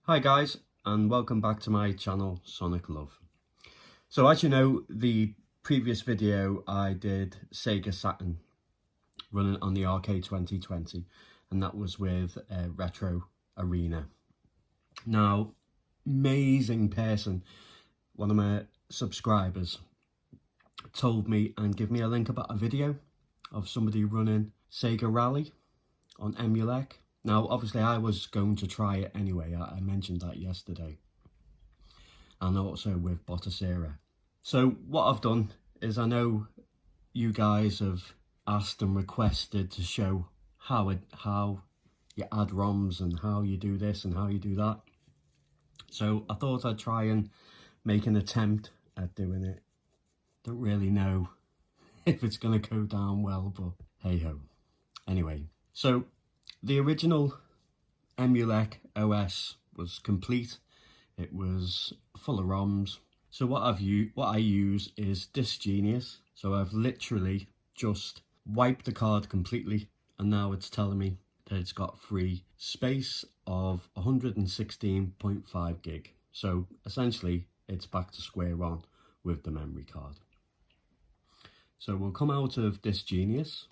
Hi guys, and welcome back to my channel Sonic Love. So as you know, the previous video I did Sega Saturn running on the Rk2020, and that was with Retro Arena. Now, amazing person, one of my subscribers, told me and gave me a link about a video of somebody running Sega Rally on EmuELEC. Now, obviously, I was going to try it anyway. I mentioned that yesterday. And also with Bottasera. So what I've done is, I know you guys have asked and requested to show how you add ROMs and how you do this and how you do that. So I thought I'd try and make an attempt at doing it. Don't really know if it's going to go down well, but hey ho. Anyway, so the original EmuELEC OS was complete. It was full of ROMs. So what I use is Disk Genius. So I've literally just wiped the card completely, and now it's telling me that it's got free space of 116.5 gig. So essentially it's back to square one with the memory card. So we'll come out of Disk Genius.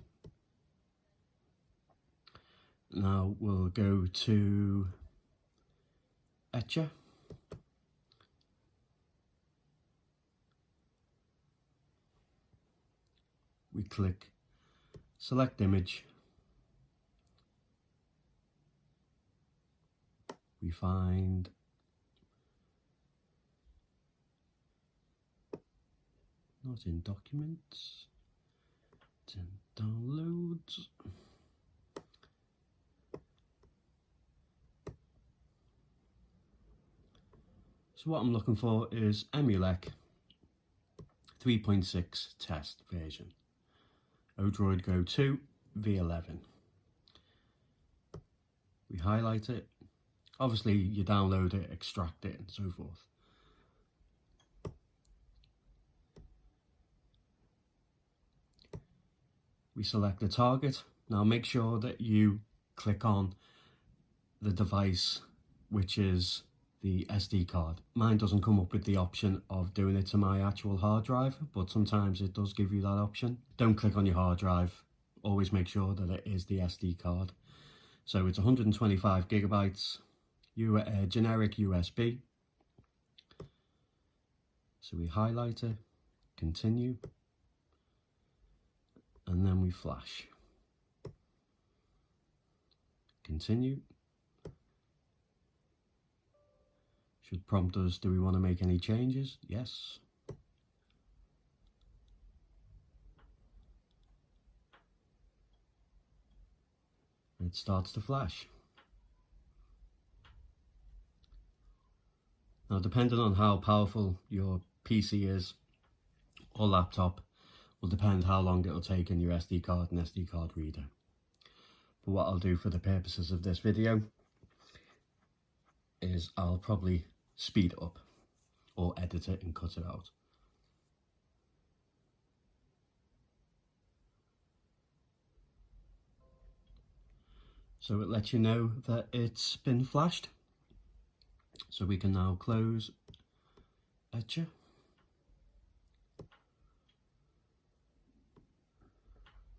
Now we'll go to Etcher. We click select image. We find not in documents, it's in downloads. So what I'm looking for is EmuELEC 3.6 test version. Odroid Go 2 V11. We highlight it. Obviously you download it, extract it and so forth. We select the target. Now make sure that you click on the device which is the SD card. Mine doesn't come up with the option of doing it to my actual hard drive, but sometimes it does give you that option. Don't click on your hard drive. Always make sure that it is the SD card. So it's 125 gigabytes, generic USB. So we highlight it, continue, and then we flash. Continue. Should prompt us, do we want to make any changes? Yes. It starts to flash. Now, depending on how powerful your PC is or laptop, will depend how long it'll take in your SD card and SD card reader. But what I'll do for the purposes of this video is I'll probably speed it up or edit it and cut it out. So it lets you know that it's been flashed. So we can now close Etcher.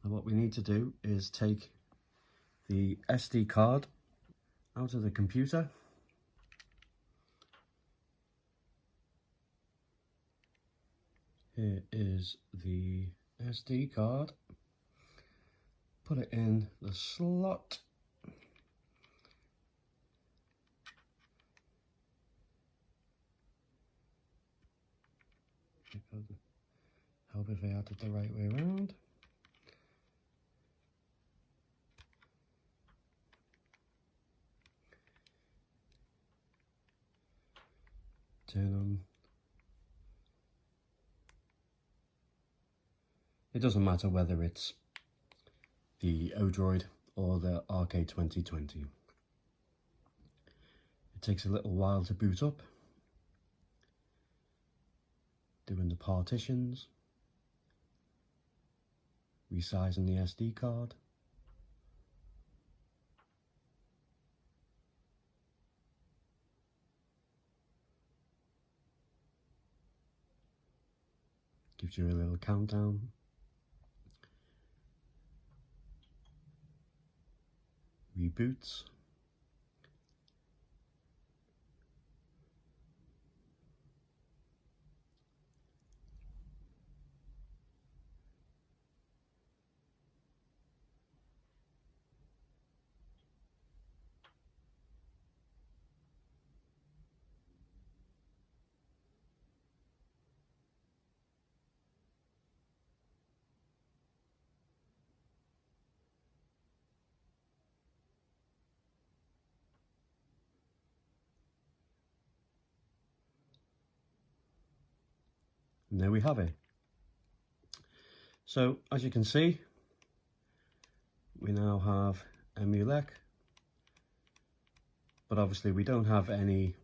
Now what we need to do is take the SD card out of the computer. Here is the SD card. Put it in the slot. Help if I had it the right way around. Turn on. It doesn't matter whether it's the Odroid or the Rk2020. It takes a little while to boot up. Doing the partitions. Resizing the SD card. gives you a little countdown. Reboots. And there we have it. So as you can see, we now have EmuELEC, but obviously we don't have any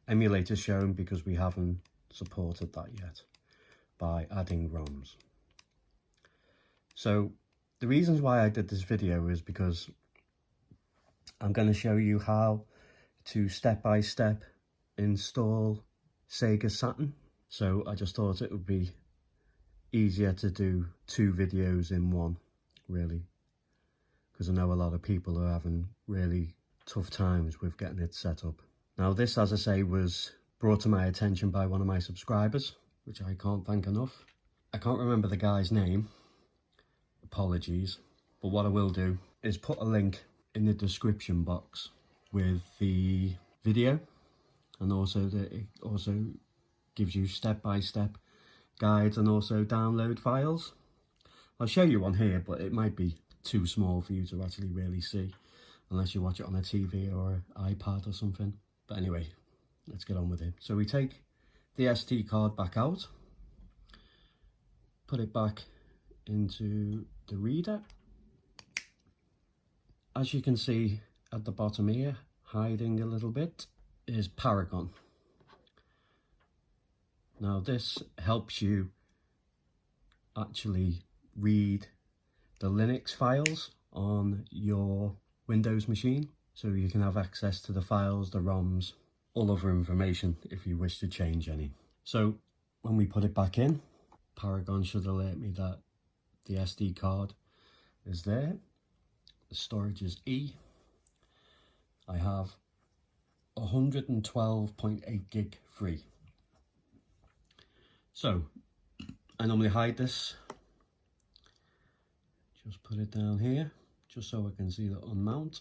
emulators shown because we haven't supported that yet by adding ROMs. So the reasons why I did this video is because I'm going to show you how to step-by-step install Sega Saturn. So I just thought it would be easier to do 2 videos in one, really, because I know a lot of people are having really tough times with getting it set up. Now this, as I say, was brought to my attention by one of my subscribers, which I can't thank enough. I can't remember the guy's name, apologies, but what I will do is put a link in the description box with the video, and also it also gives you step-by-step guides and also download files. I'll show you one here, but it might be too small for you to actually really see unless you watch it on a TV or an iPad or something. But anyway, let's get on with it. So we take the SD card back out, put it back into the reader. As you can see at the bottom here, hiding a little bit, is Paragon. Now this helps you actually read the Linux files on your Windows machine, so you can have access to the files, the ROMs, all other information if you wish to change any. So when we put it back in, Paragon should alert me that the SD card is there. The storage is E. I have 112.8 gig free. So I normally hide this, just put it down here just so I can see the unmount.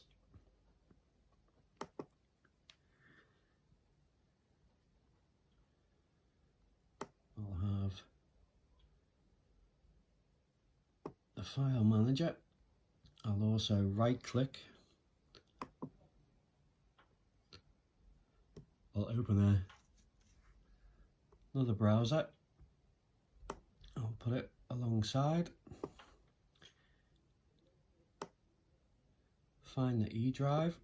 I'll have the file manager. I'll also right click. I'll open another browser. I'll put it alongside. Find the E drive.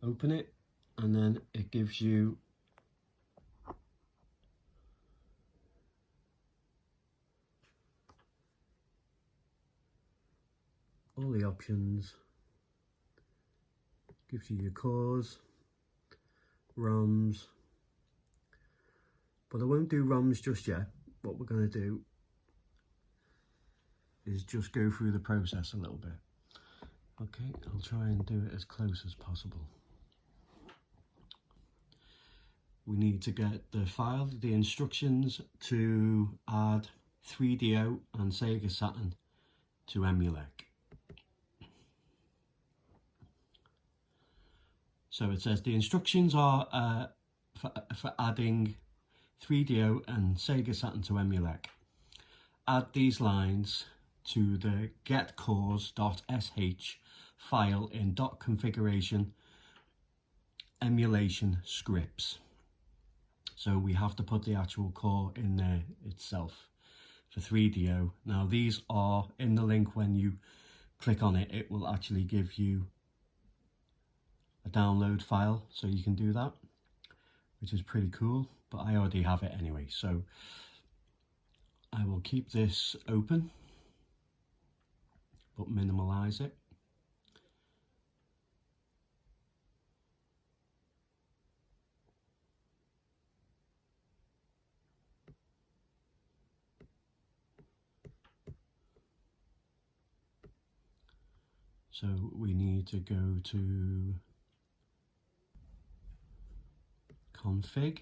Open it, and then it gives you all the options. Gives you your cores, ROMs, but I won't do ROMs just yet. What we're going to do is just go through the process a little bit. Okay, I'll try and do it as close as possible. We need to get the file, the instructions to add 3DO and Sega Saturn to EmuELEC. So it says the instructions are for adding 3DO and Sega Saturn to EmuELEC. Add these lines to the getcores.sh file in .configuration emulation scripts. So we have to put the actual core in there itself for 3DO. Now these are in the link. When you click on it, it will actually give you a download file, so you can do that, which is pretty cool, but I already have it anyway. So I will keep this open but minimize it. So we need to go to config.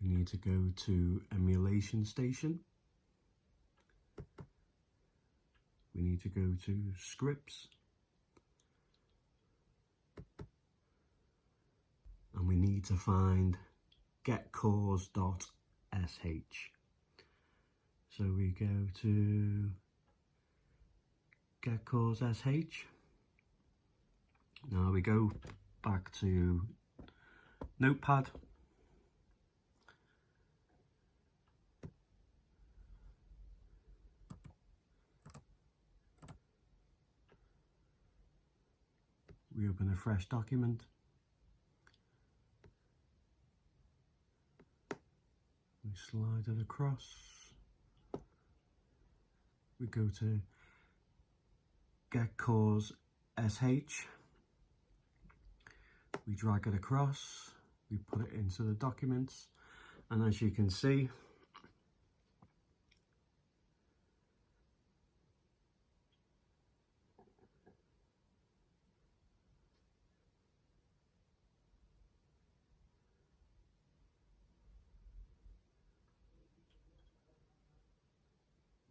We need to go to emulation station. We need to go to scripts. And we need to find getcores.sh. So we go to getcores.sh. Now we go back to Notepad. We open a fresh document. We slide it across. We go to getcores.sh. We drag it across. We put it into the documents, and as you can see,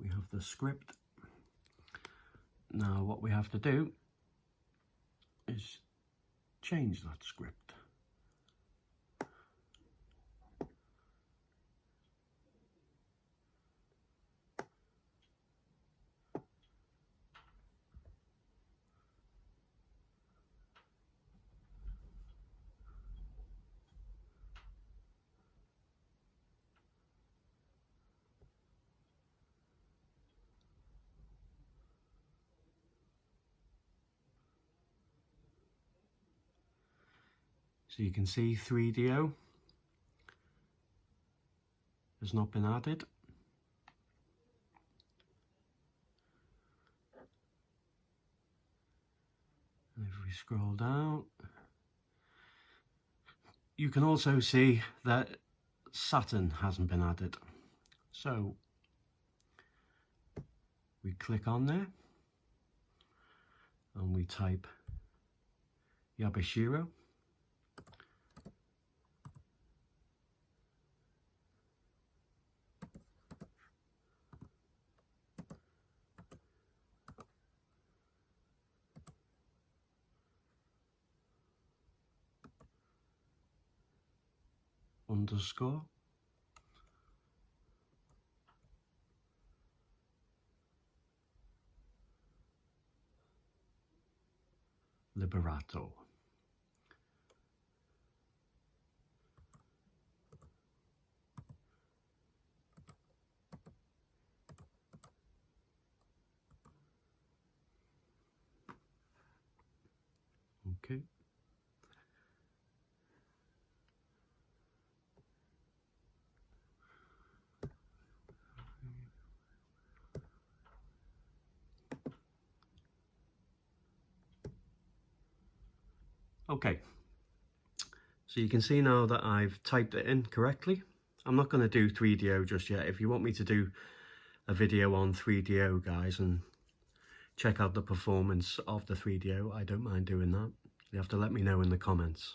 we have the script. Now what we have to do is change that script. So you can see 3DO has not been added. And if we scroll down, you can also see that Saturn hasn't been added. So we click on there and we type Yabashiro. Underscore Liberato. Okay. Okay, so you can see now that I've typed it in correctly. I'm not going to do 3DO just yet. If you want me to do a video on 3DO, guys, and check out the performance of the 3DO, I don't mind doing that. You have to let me know in the comments.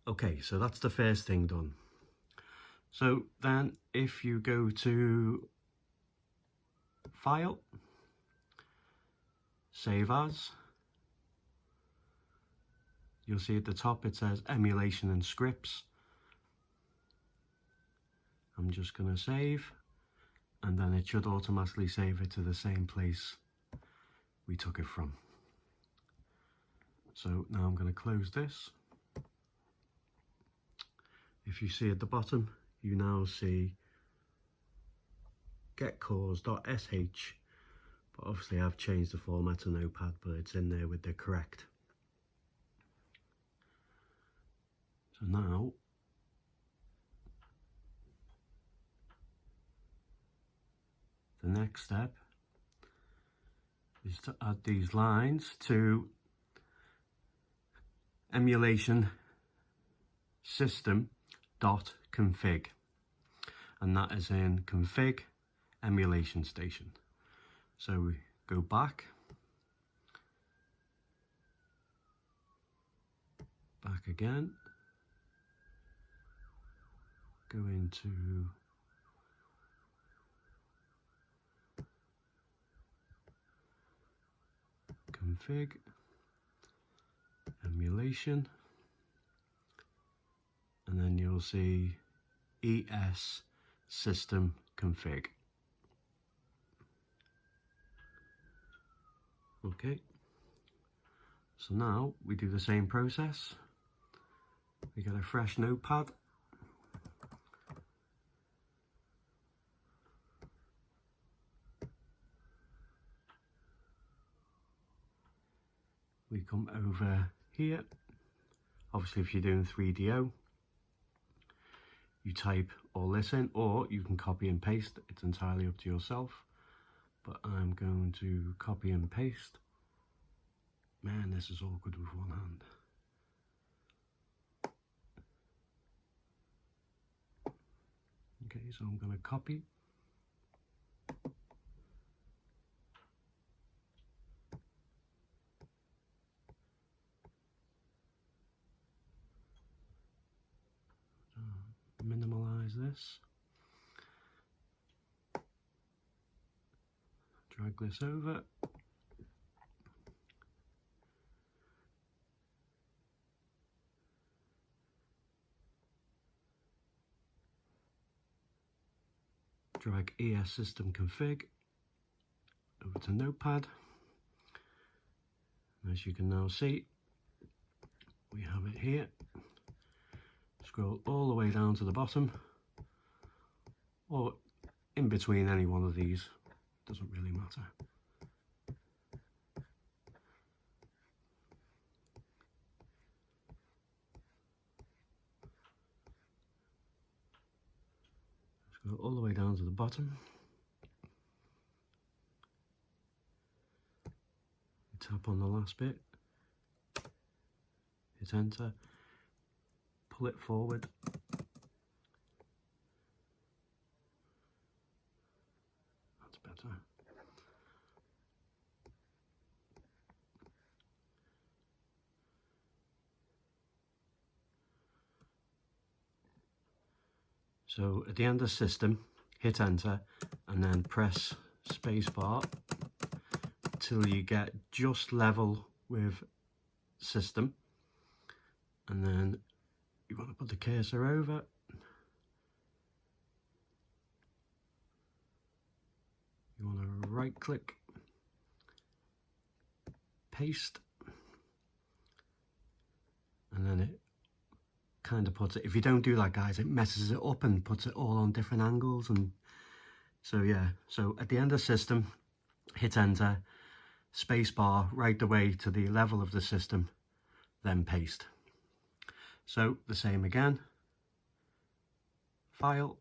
Okay, so that's the first thing done. So then if you go to File, Save As, you'll see at the top it says Emulation and Scripts. I'm just going to save, and then it should automatically save it to the same place we took it from. So now I'm going to close this. If you see at the bottom, you now see getcores.sh, but obviously I've changed the format to Notepad, but it's in there with the correct. So now the next step is to add these lines to emulation system.conf. config, and that is in config emulation station. So we go back again, go into config emulation, and then you'll see ES system config. Okay, so now we do the same process. We get a fresh notepad, we come over here. Obviously if you're doing 3DO, you type all this in, or you can copy and paste. It's entirely up to yourself, but I'm going to copy and paste. Man, this is awkward with one hand. Okay, so I'm going to copy. Minimize this. Drag this over. Drag ES system config over to Notepad. As you can now see, we have it here. Scroll all the way down to the bottom, or in between any one of these, doesn't really matter. Scroll all the way down to the bottom. Tap on the last bit, hit enter, pull it forward. That's better. So at the end of system, hit enter and then press spacebar till you get just level with system, and then you want to put the cursor over. You want to right click, paste, and then it kind of puts it, if you don't do that guys, it messes it up and puts it all on different angles. And so yeah, so at the end of system, hit enter, spacebar right the way to the level of the system, then paste. So the same again, file,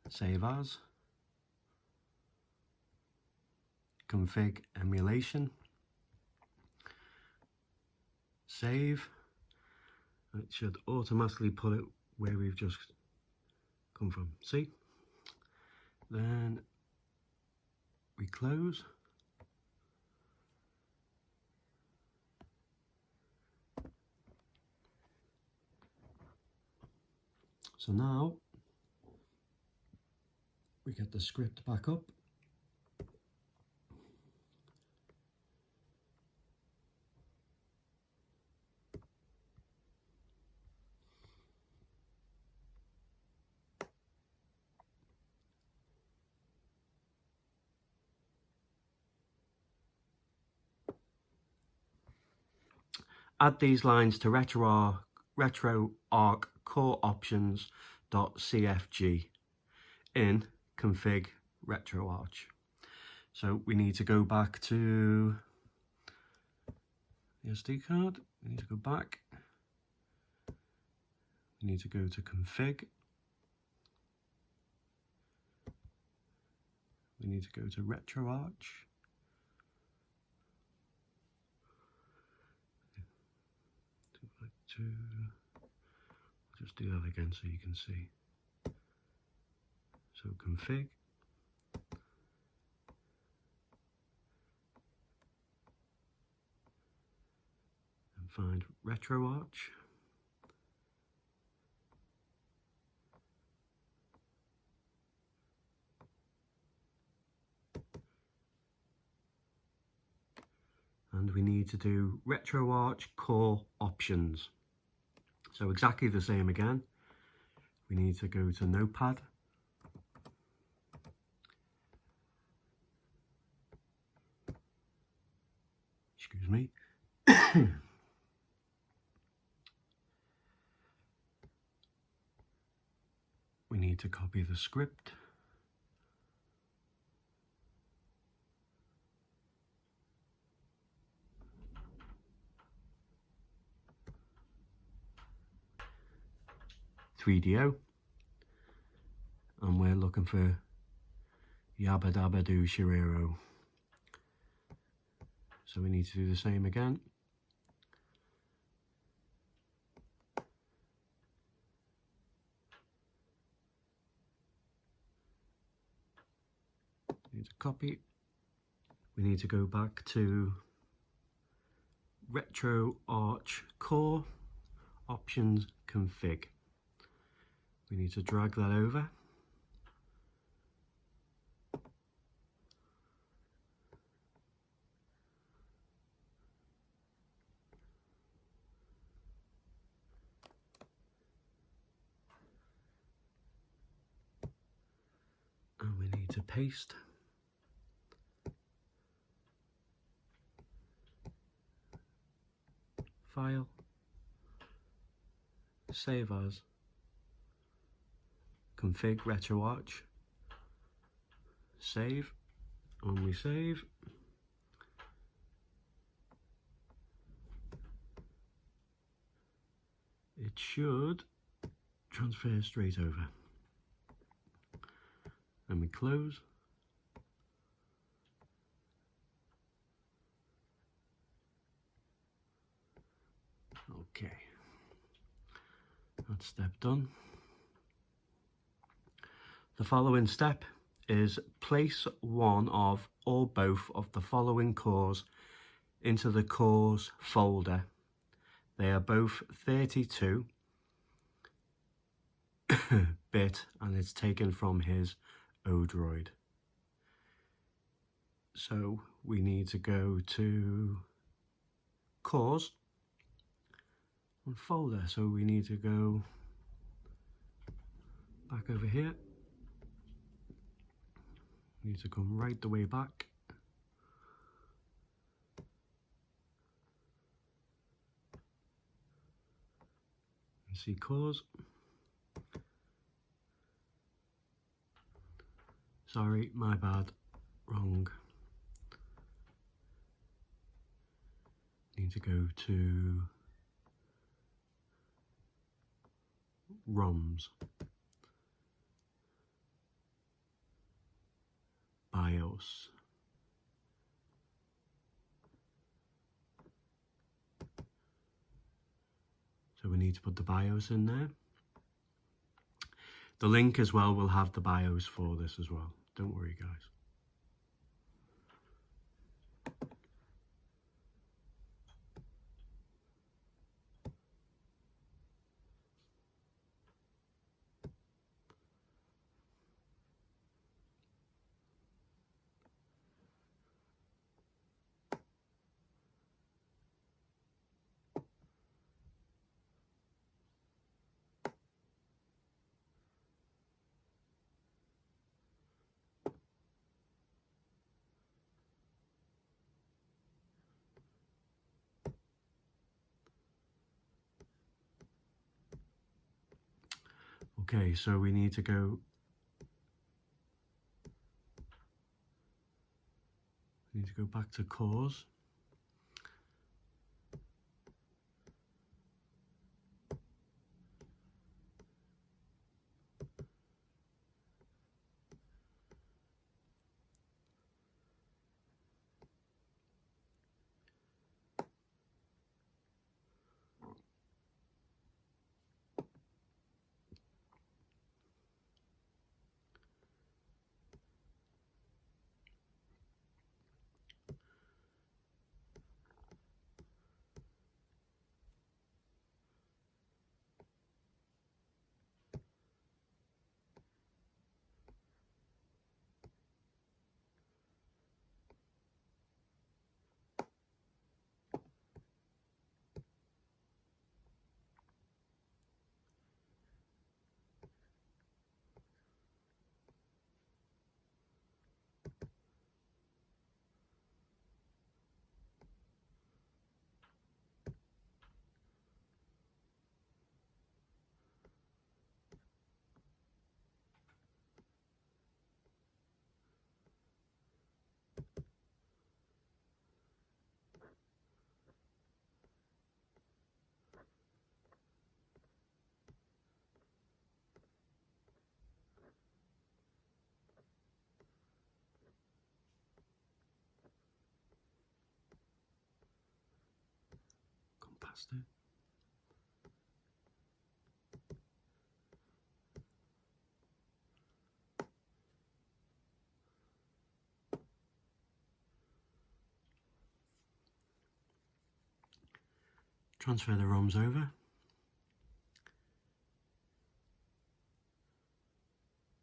save as, config emulation, save. It should automatically put it where we've just come from, see? Then we close. So now we get the script back up. Add these lines to RetroArch core options.cfg in config RetroArch. So we need to go back to the SD card. We need to go back. We need to go to config. We need to go to RetroArch. just do that again so you can see. So config. And find RetroArch. And we need to do RetroArch core options. So exactly the same again. We need to go to Notepad. Excuse me. We need to copy the script. .3do, and we're looking for Yabba Dabba Doo Shirero. So we need to do the same again. Need to copy. We need to go back to RetroArch core options config. We need to drag that over. And we need to paste. File. Save as. Config RetroArch. Save. And we save. It should transfer straight over. And we close. Okay, that's step done. The following step is place one of or both of the following cores into the cores folder. They are both 32 bit and it's taken from his Odroid. So we need to go to cores and folder. So we need to go back over here. We need to come right the way back. And see cores. Sorry, my bad, wrong. Need to go to ROMs, BIOS, so we need to put the BIOS in there. The link as well will have the BIOS for this as well, don't worry guys. Okay, so we need to go back to cores. bastard. Transfer the ROMs over.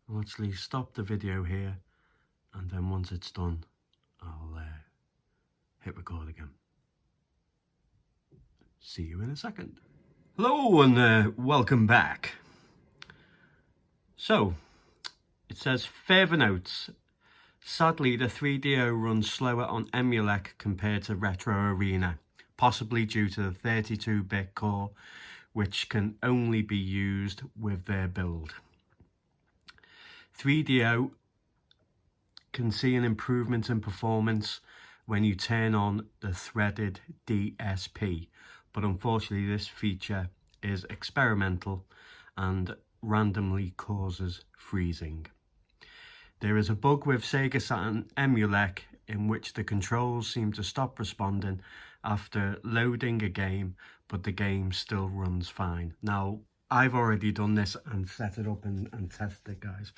I'll actually stop the video here, and then once it's done, I'll hit record again. See you in a second. Hello and welcome back. So, it says, further notes. Sadly, the 3DO runs slower on EmuELEC compared to Retro Arena, possibly due to the 32-bit core, which can only be used with their build. 3DO can see an improvement in performance when you turn on the threaded DSP, but unfortunately this feature is experimental and randomly causes freezing. There is a bug with Sega Saturn EmuELEC in which the controls seem to stop responding after loading a game, but the game still runs fine. Now, I've already done this and set it up and tested it, guys.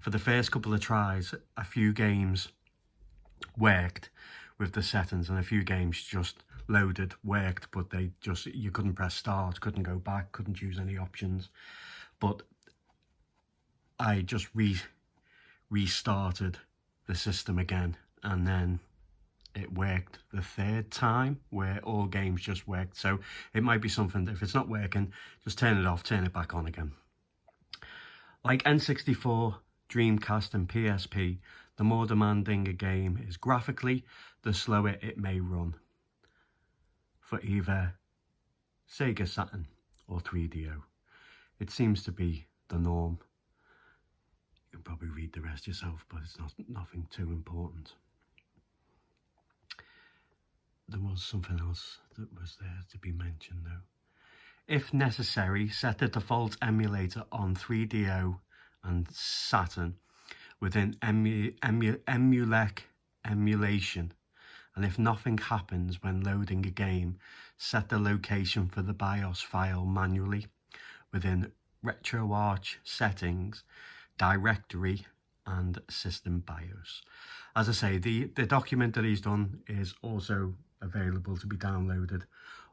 For the first couple of tries, a few games worked with the settings and a few games just loaded, worked, but you couldn't press start, couldn't go back, couldn't use any options. But I just restarted the system again, and then it worked the third time where all games just worked. So it might be something that if it's not working, just turn it off, turn it back on again. Like N64, Dreamcast and PSP, the more demanding a game is graphically, the slower it may run for either Sega Saturn or 3DO. It seems to be the norm. You can probably read the rest yourself, but it's nothing too important. There was something else that was there to be mentioned though. If necessary, set the default emulator on 3DO and Saturn within EmuELEC emulation, and if nothing happens when loading a game, set the location for the BIOS file manually within RetroArch settings, directory and system BIOS. As I say, the document that he's done is also available to be downloaded.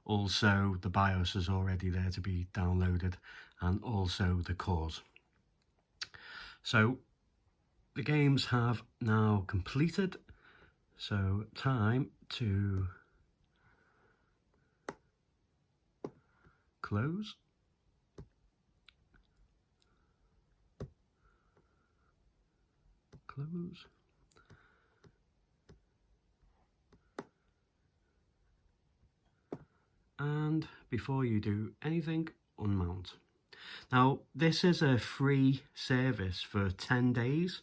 Also, the BIOS is already there to be downloaded, and also the cores. So the games have now completed. So time to close. Close. And before you do anything, unmount. Now, this is a free service for 10 days.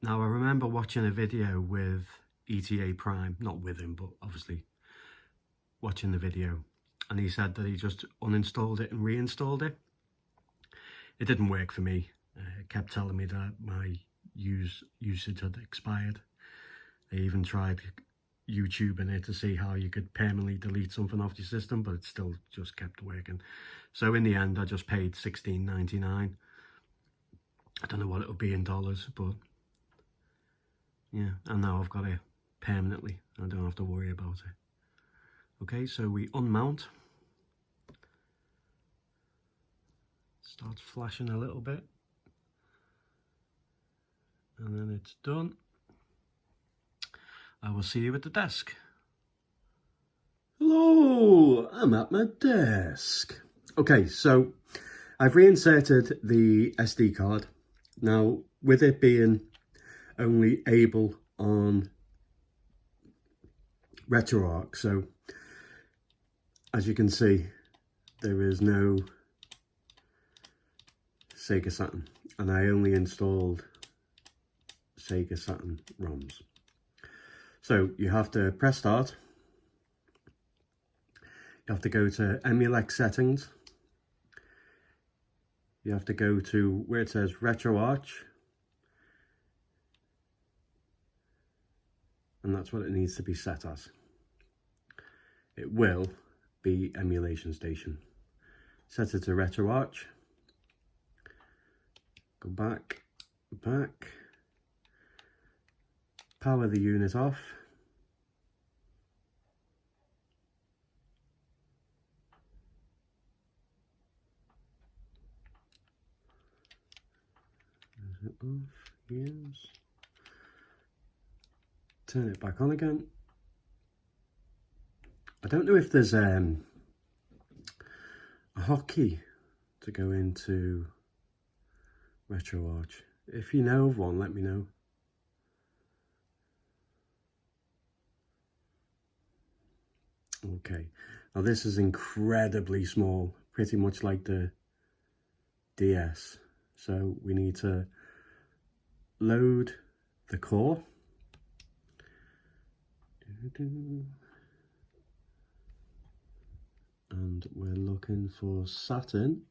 Now, I remember watching a video with ETA Prime, not with him, but obviously watching the video, and he said that he just uninstalled it and reinstalled it. It didn't work for me. It kept telling me that my usage had expired. I even tried YouTubing it to see how you could permanently delete something off your system, but it still just kept working. So in the end, I just paid $16.99. I don't know what it'll be in dollars, but yeah, and now I've got it permanently. I don't have to worry about it. Okay, so we unmount. Starts flashing a little bit. And then it's done. I will see you at the desk. Hello, I'm at my desk. Okay, so I've reinserted the SD card. Now, with it being only able on RetroArch, so as you can see, there is no Sega Saturn, and I only installed Sega Saturn ROMs. So you have to press start. You have to go to EmuELEC settings. You have to go to where it says RetroArch, and that's what it needs to be set as. it will be Emulation Station. Set it to RetroArch. Go back. Power the unit off. Is it off? Yes. Turn it back on again. I don't know if there's a hotkey to go into RetroArch. If you know of one, let me know. Okay, now this is incredibly small, pretty much like the DS. So we need to load the core. And we're looking for Saturn.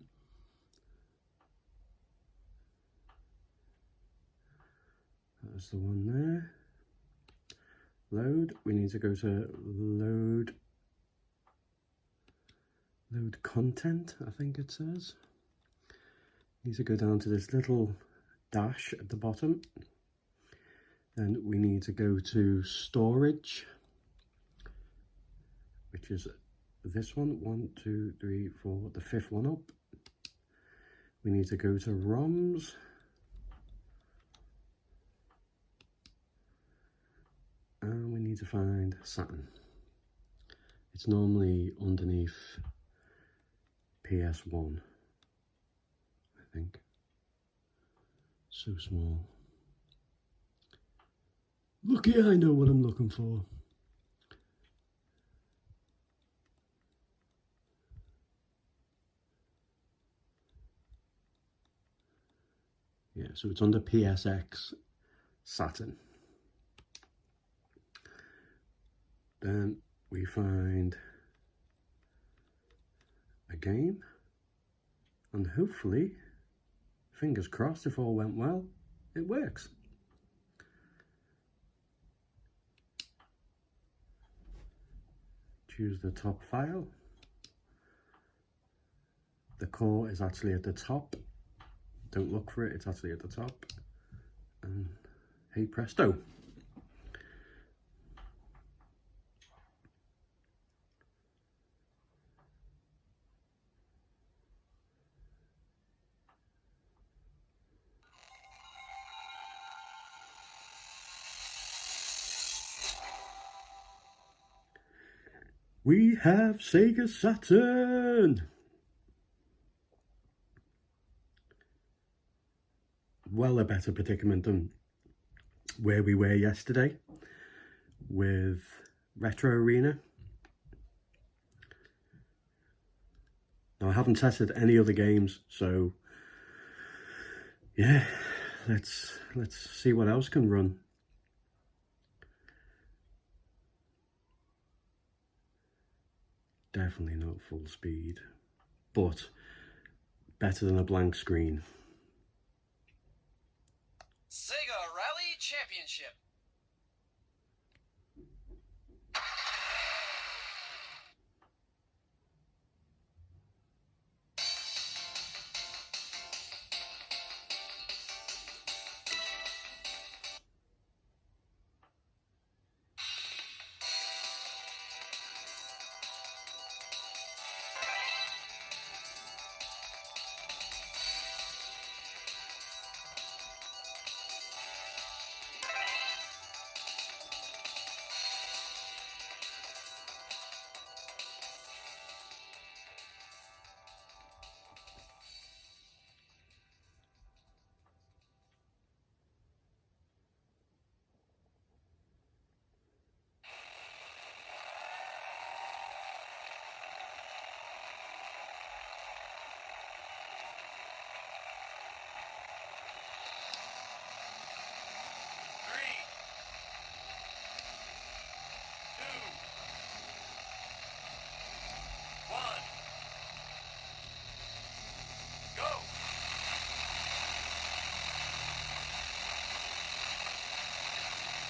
That's the one there. Load. We need to go to load content, I think it says. Need to go down to this little dash at the bottom. Then we need to go to storage, which is this one, 1, 2, 3, 4, the fifth one up. We need to go to ROMs. And we need to find Saturn. It's normally underneath PS1, I think. So small. Lucky I know what I'm looking for. Yeah, so it's under PSX Saturn. Then we find a game, and hopefully, fingers crossed, if all went well, it works. Choose the top file. The core is actually at the top. Don't look for it, it's actually at the top. And hey presto. We have Sega Saturn! Well, a better predicament than where we were yesterday with Retro Arena. Now, I haven't tested any other games, so yeah, let's see what else can run. Definitely not full speed, but better than a blank screen. Sega Rally Championship.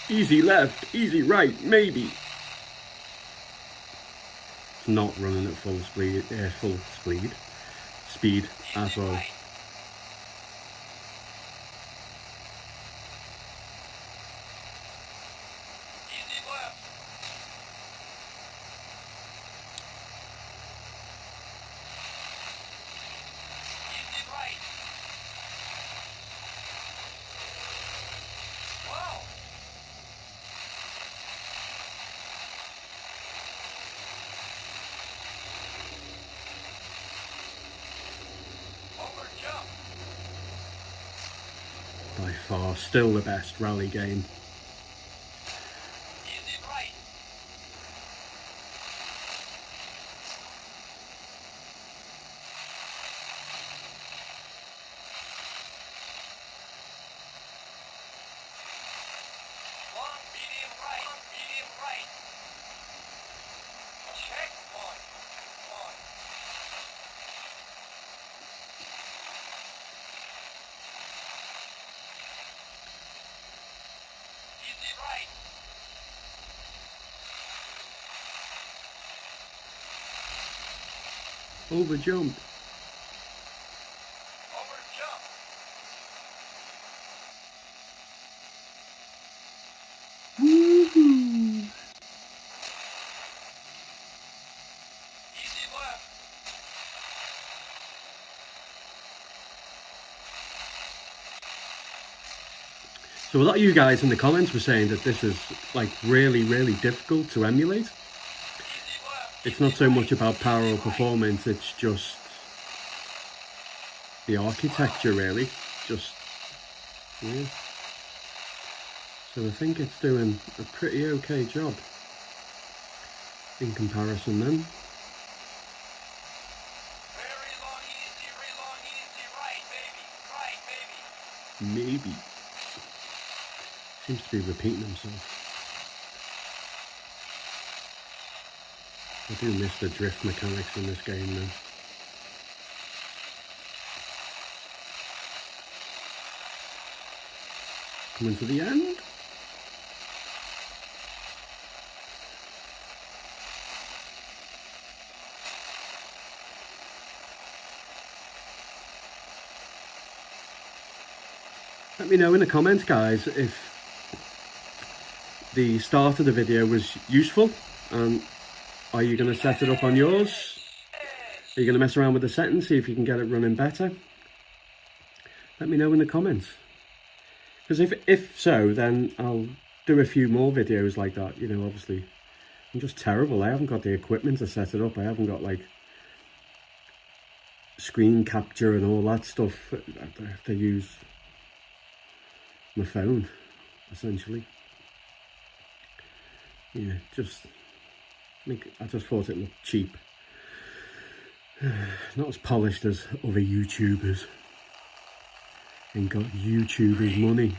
Easy left, easy right, maybe. it's not running at full speed at all. By far, still the best rally game. Over jump. Woohoo! So a lot of you guys in the comments were saying that this is like really difficult to emulate. It's not so much about power or performance, it's just the architecture really, yeah. So I think it's doing a pretty okay job in comparison then. Maybe. Seems to be repeating himself. I do miss the drift mechanics in this game though. Coming to the end. Let me know in the comments, guys, if the start of the video was useful, and are you going to set it up on yours? Are you going to mess around with the settings, see if you can get it running better? Let me know in the comments. Because if so, then I'll do a few more videos like that. You know, obviously, I'm just terrible. I haven't got the equipment to set it up. I haven't got like screen capture and all that stuff. I have to use my phone, essentially. Yeah, I just thought it looked cheap. Not as polished as other YouTubers. And got YouTubers money.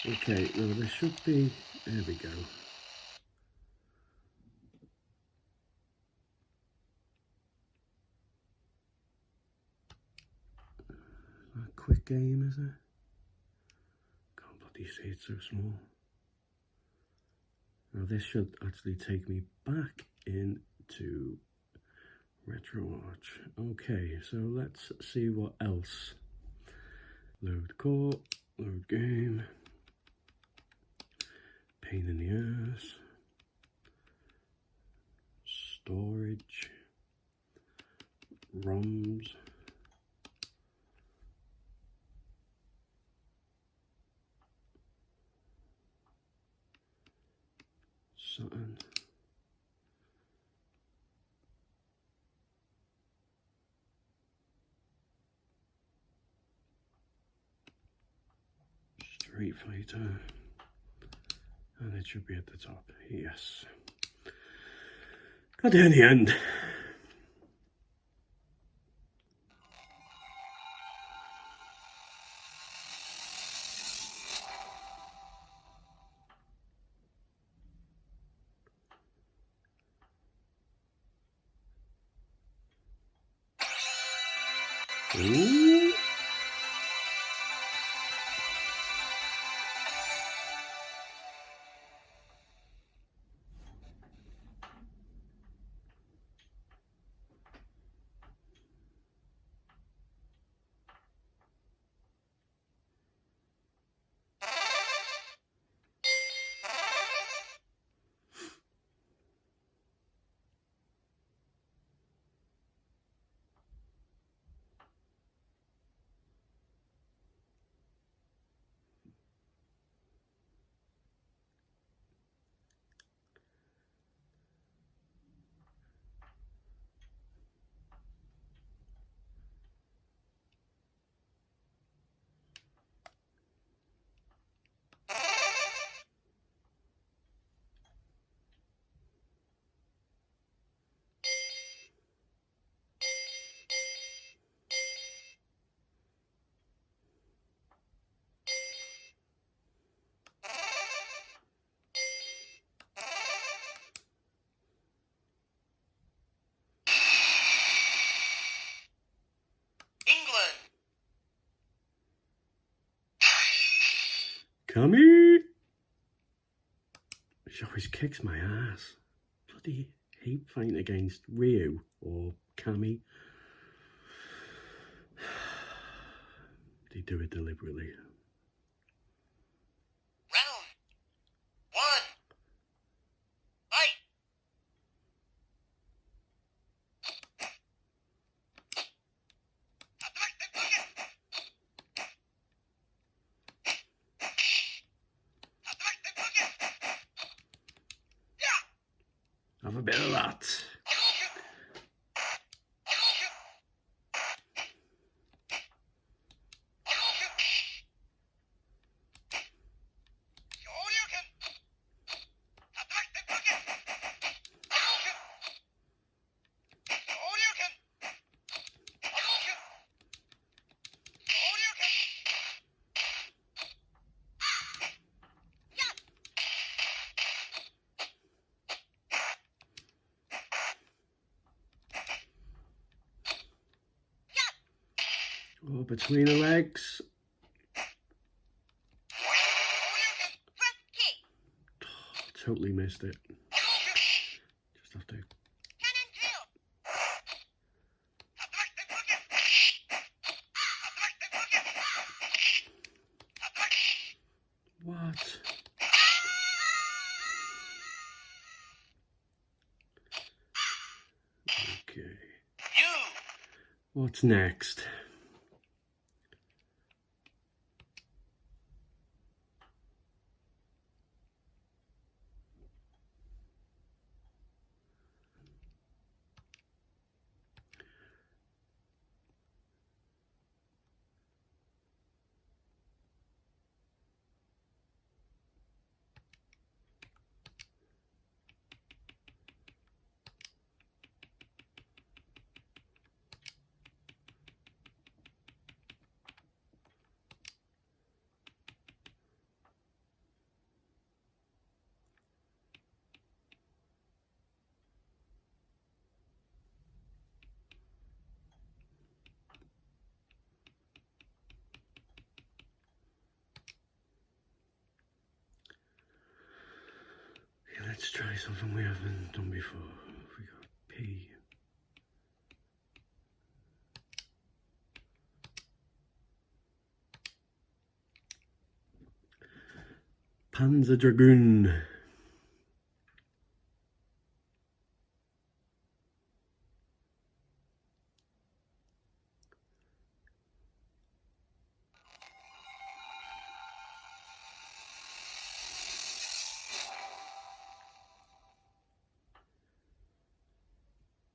Okay, now there should be, there we go. A quick game, is it? Can't bloody see it's so small. Now this should actually take me back into RetroArch. Okay, so let's see what else. Load core, load game. Pain in the ass. Storage. ROMs. Saturn. Street Fighter. And it should be at the top. Yes. Got there in the end. Ooh. Cammy! She always kicks my ass. Bloody hate fighting against Ryu or Cammy. They do it deliberately. Round 1. Fight! Have a bit of that. Oh, between the legs. Oh, totally missed it. Just have to. What? Okay. What's next? Let's try something we haven't done before. We got P. Panzer Dragoon.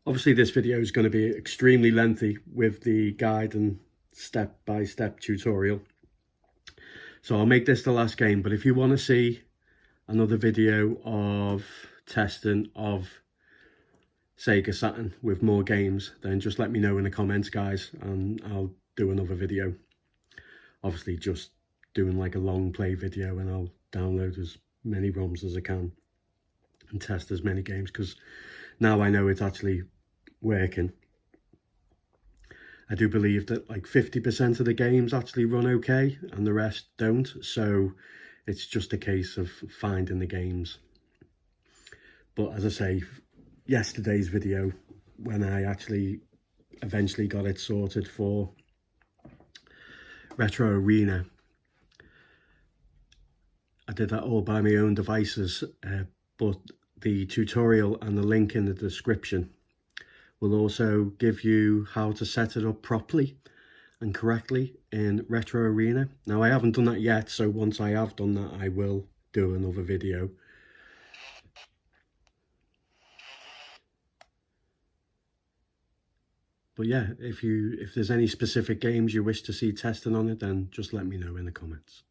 Obviously this video is going to be extremely lengthy with the guide and step-by-step tutorial. So I'll make this the last game, but if you want to see another video of testing of Sega Saturn with more games, then just let me know in the comments, guys, and I'll do another video. Obviously just doing like a long play video, and I'll download as many ROMs as I can and test as many games, because now I know it's actually working. I do believe that like 50% of the games actually run okay and the rest don't, so it's just a case of finding the games. But as I say, yesterday's video, when I actually eventually got it sorted for Retro Arena, I did that all by my own devices, but the tutorial and the link in the description will also give you how to set it up properly and correctly in Retro Arena. Now I haven't done that yet, so once I have done that I will do another video. But yeah, if there's any specific games you wish to see testing on it, then just let me know in the comments.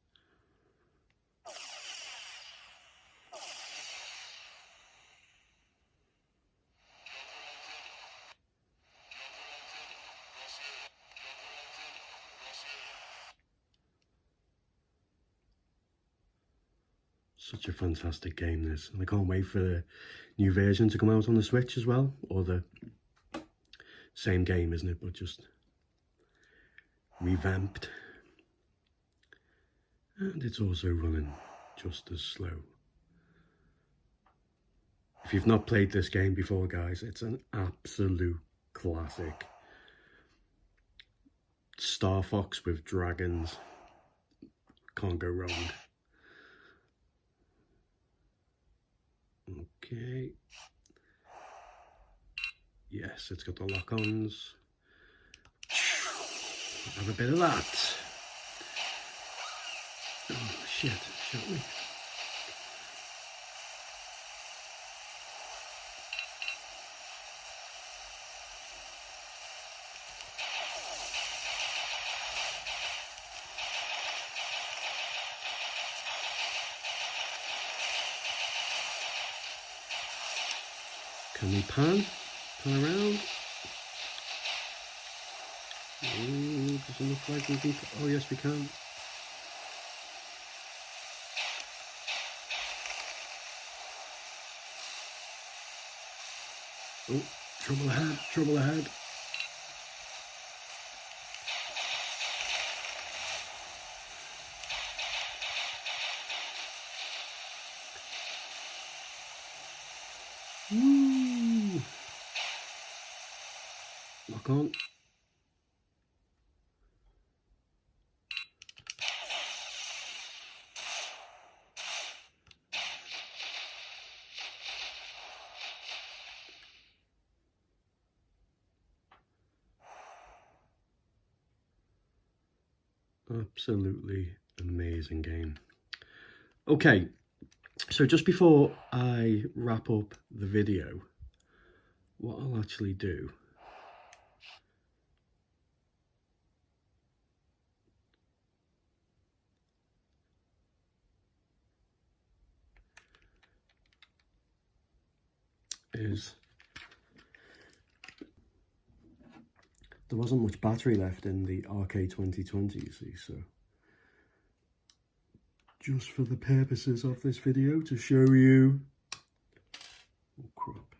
Such a fantastic game, this, and I can't wait for the new version to come out on the Switch as well, or the same game, isn't it, but just revamped. And it's also running just as slow. If you've not played this game before, guys, it's an absolute classic. Star Fox with dragons, can't go wrong. Okay. Yes, it's got the lock-ons. Have a bit of that. Oh shit, shot me. Can we pan around? Oh, doesn't look like we can. Oh yes, we can. Oh, trouble ahead, trouble ahead. Woo! Lock on. Absolutely amazing game. Okay, so just before I wrap up the video, what I'll actually do is, there wasn't much battery left in the Rk2020, you see, so just for the purposes of this video to show you, oh crap,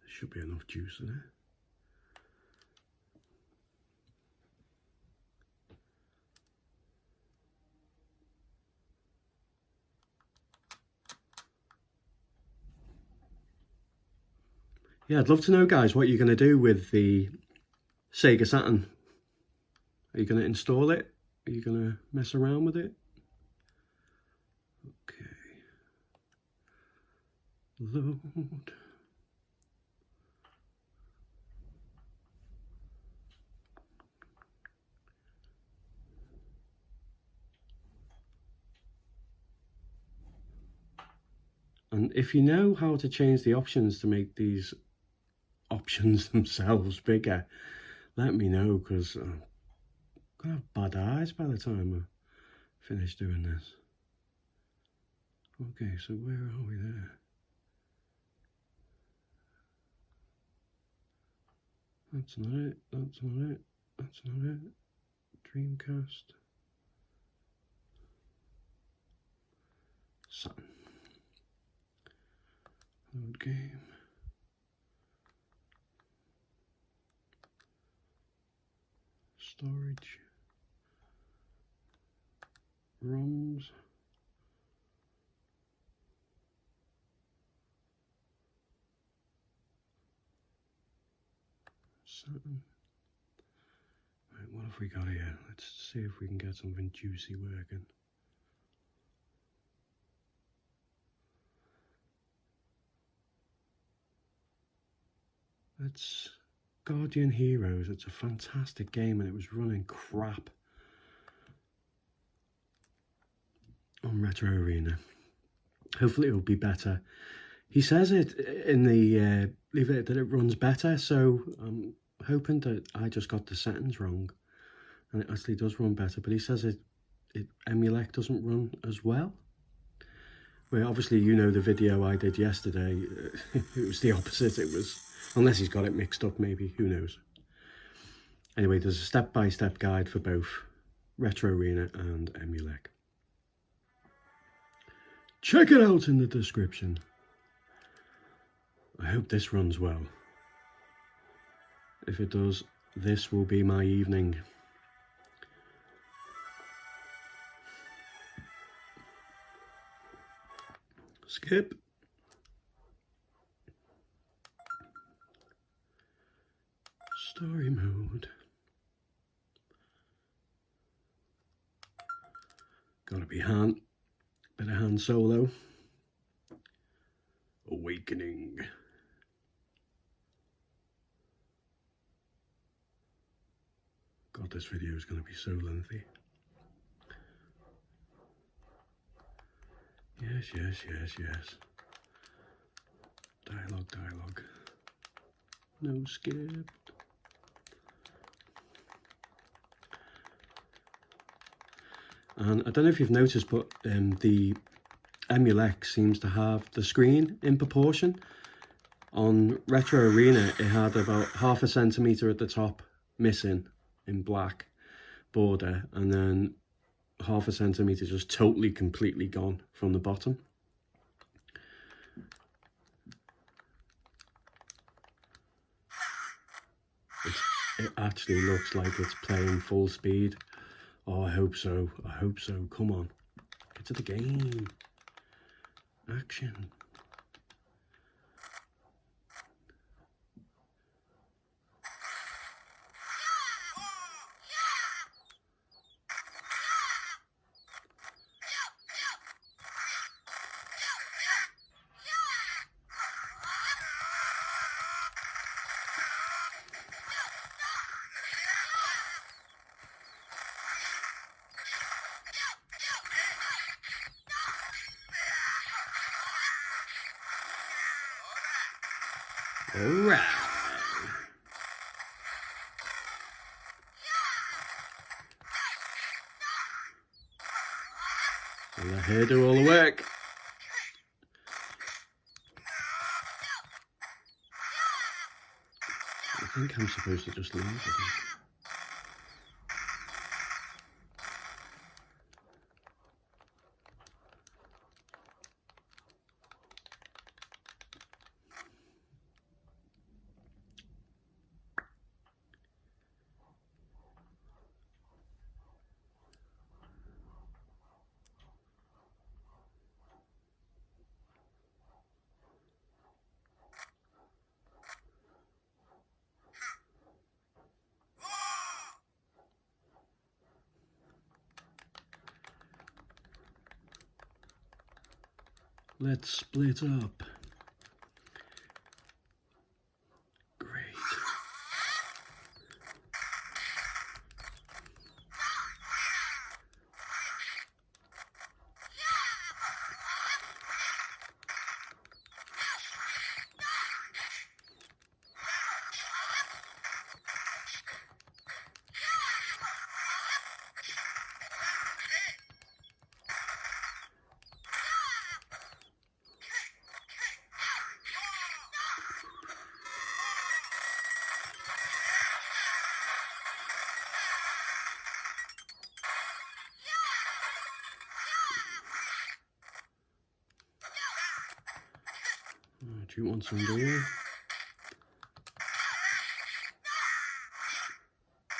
there should be enough juice in it. Yeah, I'd love to know, guys, what you're going to do with the Sega Saturn. Are you going to install it? Are you going to mess around with it? Okay. Load. And if you know how to change the options to make these options themselves bigger, let me know, because I'm gonna have bad eyes by the time I finish doing this. Okay, so where are we there? That's not it, that's not it, that's not it. Dreamcast. Saturn. Load game. Storage. ROMs. Saturn. Right, what have we got here? Let's see if we can get something juicy working. That's Guardian Heroes. It's a fantastic game and it was running crap on Retro Arena. Hopefully it will be better. He says it in the leave it that it runs better, so I'm hoping that I just got the settings wrong and it actually does run better, but he says it EmuELEC doesn't run as well. Well, obviously you know the video I did yesterday, it was the opposite. It was, unless he's got it mixed up maybe, who knows. Anyway, there's a step-by-step guide for both Retro Arena and EmuELEC. Check it out in the description. I hope this runs well. If it does, this will be my evening. Skip. Story mode. Gotta be bit of Han Solo. Awakening. God, this video is going to be so lengthy. Yes, yes, yes, yes. Dialogue, dialogue. No skip. And I don't know if you've noticed, but the EmuELEC seems to have the screen in proportion. On Retro Arena, it had about 0.5 centimetre at the top missing in black border, and then 0.5 centimetre just totally, completely gone from the bottom. It actually looks like it's playing full speed. Oh, I hope so. I hope so. Come on. Get to the game. Action. Alright. And let her do all the work. I think I'm supposed to just leave, I think. Let's split up. Great. What do you want, some do?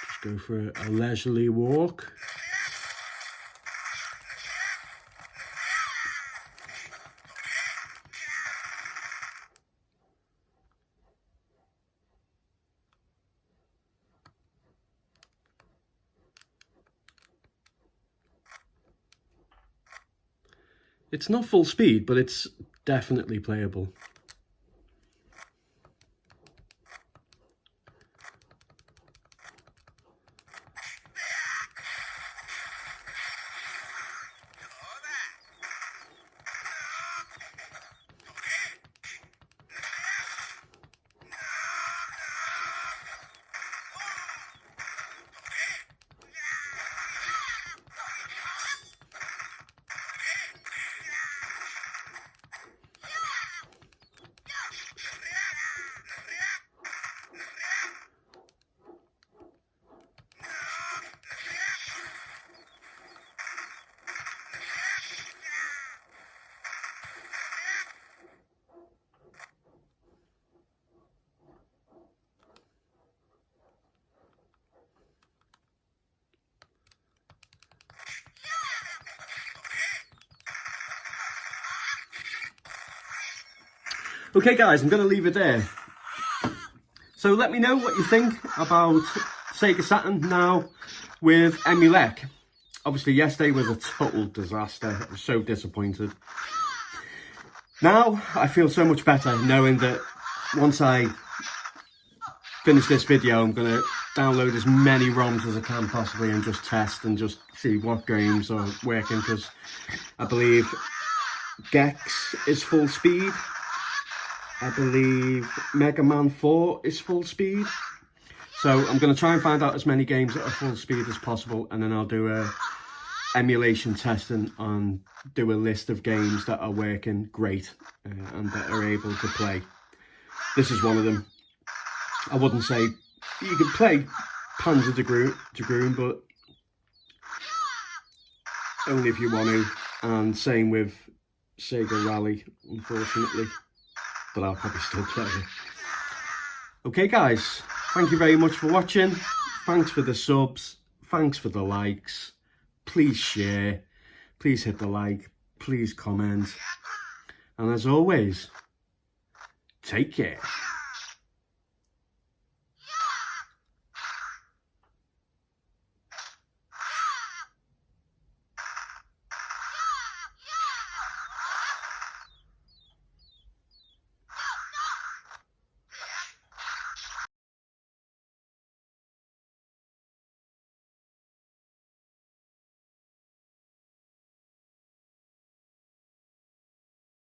Just go for a leisurely walk. It's not full speed, but it's definitely playable. Okay guys, I'm going to leave it there. So let me know what you think about Sega Saturn now with EmuELEC. Obviously yesterday was a total disaster. I was so disappointed. Now I feel so much better knowing that once I finish this video, I'm going to download as many ROMs as I can possibly and just test and just see what games are working, because I believe Gex is full speed. I believe Mega Man 4 is full speed. So I'm going to try and find out as many games that are full speed as possible, and then I'll do a emulation testing and do a list of games that are working great and that are able to play. This is one of them. I wouldn't say you could play Panzer Dragoon, but only if you want to. And same with Sega Rally, unfortunately. But I'll probably still play it. Okay guys, thank you very much for watching. Thanks for the subs, thanks for the likes. Please share, please hit the like, please comment. And as always, take care.